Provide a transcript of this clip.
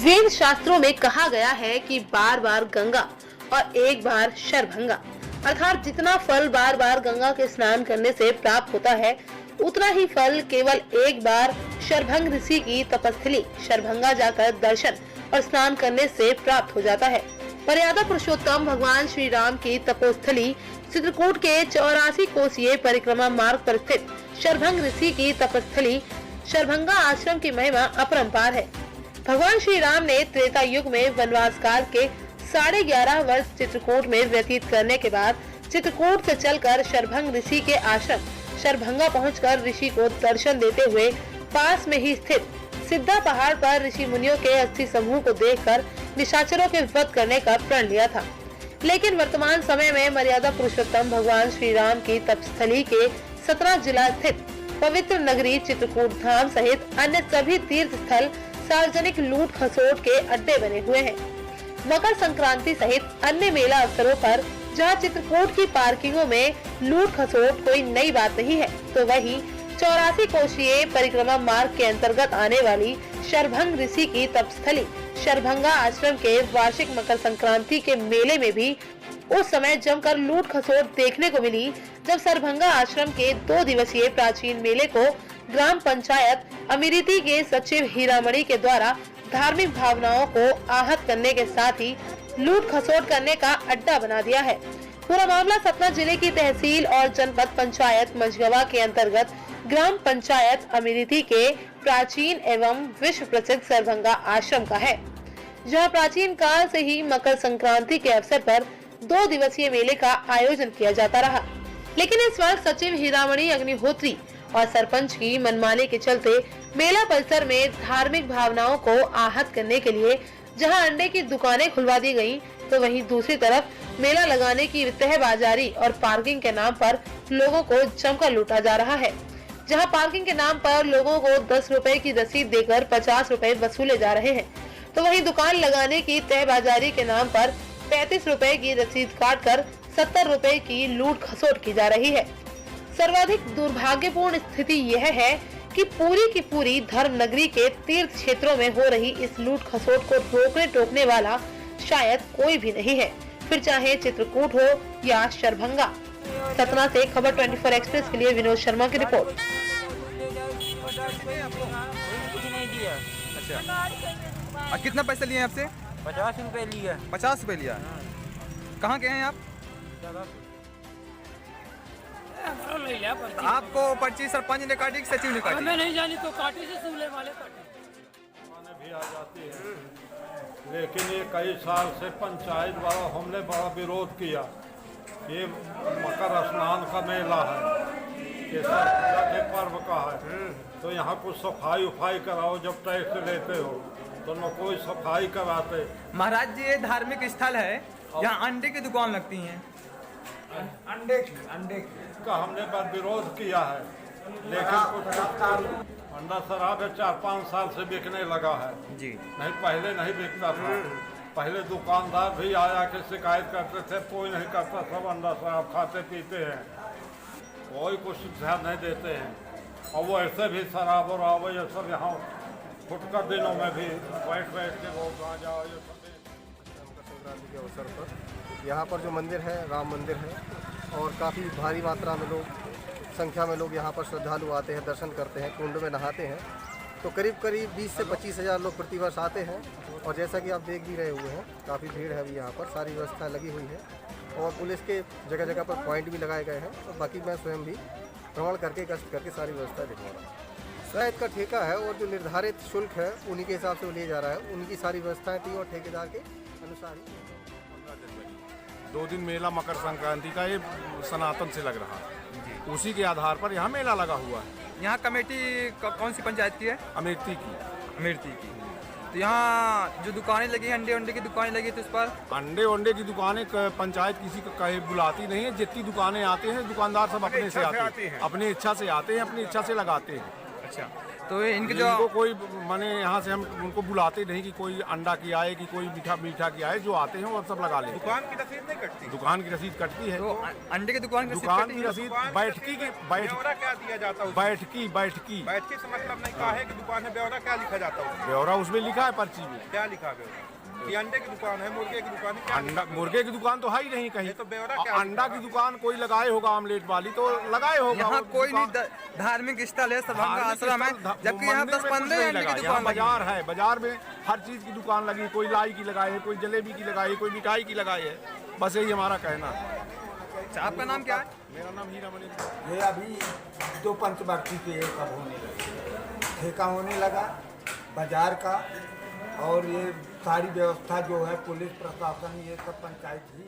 वेद शास्त्रों में कहा गया है कि बार बार गंगा और एक बार शरभंगा, अर्थात जितना फल बार बार गंगा के स्नान करने से प्राप्त होता है, उतना ही फल केवल एक बार शरभंग ऋषि की तपस्थली शरभंगा जाकर दर्शन और स्नान करने से प्राप्त हो जाता है। मर्यादा पुरुषोत्तम भगवान श्री राम की तपोस्थली चित्रकूट के 84 कोसीय परिक्रमा मार्ग पर स्थित शरभंग ऋषि की तपस्थली शरभंगा आश्रम की महिमा अपरंपार है। भगवान श्री राम ने त्रेता युग में वनवास काल के 11.5 वर्ष चित्रकूट में व्यतीत करने के बाद चित्रकूट से चलकर शरभंग ऋषि के आश्रम शरभंगा पहुंचकर ऋषि को दर्शन देते हुए पास में ही स्थित सिद्धा पहाड़ पर ऋषि मुनियों के अस्थि समूह को देखकर निशाचरों के वध करने का प्रण लिया था। लेकिन वर्तमान समय में मर्यादा पुरुषोत्तम भगवान श्री राम की तपस्थली के 17 जिला स्थित पवित्र नगरी चित्रकूट धाम सहित अन्य सभी तीर्थ स्थल सार्वजनिक लूट खसोट के अड्डे बने हुए हैं। मकर संक्रांति सहित अन्य मेला अवसरों पर जहां चित्रकूट की पार्किंगों में लूट खसोट कोई नई बात नहीं है, तो वहीं 84 कोसीय परिक्रमा मार्ग के अंतर्गत आने वाली शरभंग ऋषि की तपस्थली शरभंगा आश्रम के वार्षिक मकर संक्रांति के मेले में भी उस समय जमकर लूट खसोट देखने को मिली, जब शरभंगा आश्रम के 2 दिवसीय प्राचीन मेले को ग्राम पंचायत अमीरीती के सचिव हीरामणि के द्वारा धार्मिक भावनाओं को आहत करने के साथ ही लूट खसोट करने का अड्डा बना दिया है। पूरा मामला सतना जिले की तहसील और जनपद पंचायत मझगवा के अंतर्गत ग्राम पंचायत अमीरीती के प्राचीन एवं विश्व प्रसिद्ध शरभंगा आश्रम का है, जहां प्राचीन काल से ही मकर संक्रांति के अवसर पर 2 दिवसीय मेले का आयोजन किया जाता रहा। लेकिन इस वर्ष सचिव हीरामणि अग्निहोत्री और सरपंच की मनमानी के चलते मेला परिसर में धार्मिक भावनाओं को आहत करने के लिए जहां अंडे की दुकानें खुलवा दी गयी, तो वहीं दूसरी तरफ मेला लगाने की तहबाजारी और पार्किंग के नाम पर लोगों को जमकर लूटा जा रहा है। जहां पार्किंग के नाम पर लोगों को 10 रुपए की रसीद देकर 50 रुपए वसूले जा रहे हैं, तो वहीं दुकान लगाने की तहबाजारी के नाम पर 35 रुपए की रसीद काटकर 70 रुपए की लूट खसोट की जा रही है। सर्वाधिक दुर्भाग्यपूर्ण स्थिति यह है कि पूरी की पूरी धर्म नगरी के तीर्थ क्षेत्रों में हो रही इस लूट खसोट को रोकने टोकने वाला शायद कोई भी नहीं है, फिर चाहे चित्रकूट हो या शरभंगा। सतना से खबर 24 एक्सप्रेस के लिए विनोद शर्मा की रिपोर्ट। अच्छा, कितना पैसा लिए आपसे? 50 रुपए लिया। 50 रुपए लिया। कहाँ के हैं आप? आपको पर्ची सरपंच ने काटी कि सचिव ने काटी? हमें नहीं जानी तो काटी से सूले वाले काटी भी आ जाती है, लेकिन ये कई साल से पंचायत वाला हमने बड़ा विरोध किया। ये मकर स्नान का मेला है, ये शरभंगा के पर्व का है, तो यहाँ कुछ सफाई उफाई कराओ। जब टैक्स लेते हो तो न कोई सफाई कराते। महाराज जी, ये धार्मिक स्थल है, यहाँ अंडे की दुकान लगती है। अंडे का हमने पर विरोध किया है, लेकिन कुछ अंडा शराब है 4-5 साल से बिकने लगा है जी। नहीं, पहले नहीं बिकता था। पहले दुकानदार भी आया के शिकायत करते थे, कोई नहीं करता, सब अंडा शराब खाते पीते हैं, कोई कुछ ध्यान नहीं देते हैं। और वो ऐसे भी शराब और आवो ये सब यहाँ फुटकर दिनों में भी बैठ के वो आ जाओ ये सब। मकर संक्रांति के अवसर पर यहाँ पर जो मंदिर है राम मंदिर है, और काफ़ी भारी मात्रा में संख्या में लोग यहाँ पर श्रद्धालु आते हैं, दर्शन करते हैं, कुंड में नहाते हैं। तो करीब 20 से 25 हज़ार लोग प्रतिवर्ष आते हैं। और जैसा कि आप देख भी रहे हुए हैं, काफ़ी भीड़ है अभी यहाँ पर, सारी व्यवस्था लगी हुई है और पुलिस के जगह जगह पर पॉइंट भी लगाए गए हैं। और बाकी मैं स्वयं भी भ्रमण करके गश्त करके सारी व्यवस्था दिखवा रहा हूँ। शायद का ठेका है और जो निर्धारित शुल्क है उन्हीं के हिसाब से वो ले जा रहा है, उनकी सारी व्यवस्थाएँ थी और ठेकेदार के अनुसार ही। 2 दिन मेला मकर संक्रांति का ये सनातन से लग रहा है, उसी के आधार पर यहाँ मेला लगा हुआ है। यहाँ कमेटी कौन सी पंचायत की है? अमेठी की। अमेठी की। तो यहाँ जो दुकानें लगी हैं, अंडे की दुकानें लगी, तो उस पर अंडे की दुकानें पंचायत किसी को कहे बुलाती नहीं है। जितनी दुकानें आती हैं दुकानदार सब अपने से आते हैं, अपनी इच्छा से आते हैं, अपनी इच्छा से लगाते हैं। अच्छा, तो ये इनके जो इनको कोई माने यहाँ से हम उनको बुलाते नहीं कि कोई अंडा की आए कि कोई मीठा की आए, जो आते हैं वो सब लगा लेते हैं। दुकान की रसीद नहीं कटती? दुकान की रसीद कटती है। तो अंडे की दुकान की दुकान रसीद की रसीद बैठकी की ब्यौरा क्या दिया जाता है? बैठकी बैठकी से मतलब नहीं कहा है कि दुकान है, ब्यौरा क्या लिखा जाता है? ब्यौरा उसमें लिखा है पर्ची में। क्या लिखा ब्यौरा? ये अंडे की दुकान है, मुर्गे की दुकान है, क्या अंडा लिखा है? मुर्गे की दुकान तो है ही नहीं कहीं। ये तो ब्यौरा क्या अंडा लिखा की दुकान कोई लगाए होगा, आमलेट वाली तो लगाए होगा। यहाँ वो कोई नहीं दुकान- धार्मिक स्थल है, सभा का धार्मिक आश्रम है, स्थल, जबकि यहाँ मंदिर में 10-15 कुछ नहीं अंडे की लगा। दुकान यहाँ लगी। बाजार है, बाजार में हर चीज की दुकान लगी, कोई लाई की लगाई है, कोई जलेबी की लगाई है, कोई मिठाई की लगाई है। बस यही हमारा कहना है। अच्छा, आपका नाम क्या है? मेरा नाम हीरा मनी। ये अभी 2 पंचवर्ती के कब होने लगे, ठेका होने लगा बाजार का, और ये सारी व्यवस्था जो है पुलिस प्रशासन ये सब पंचायत ही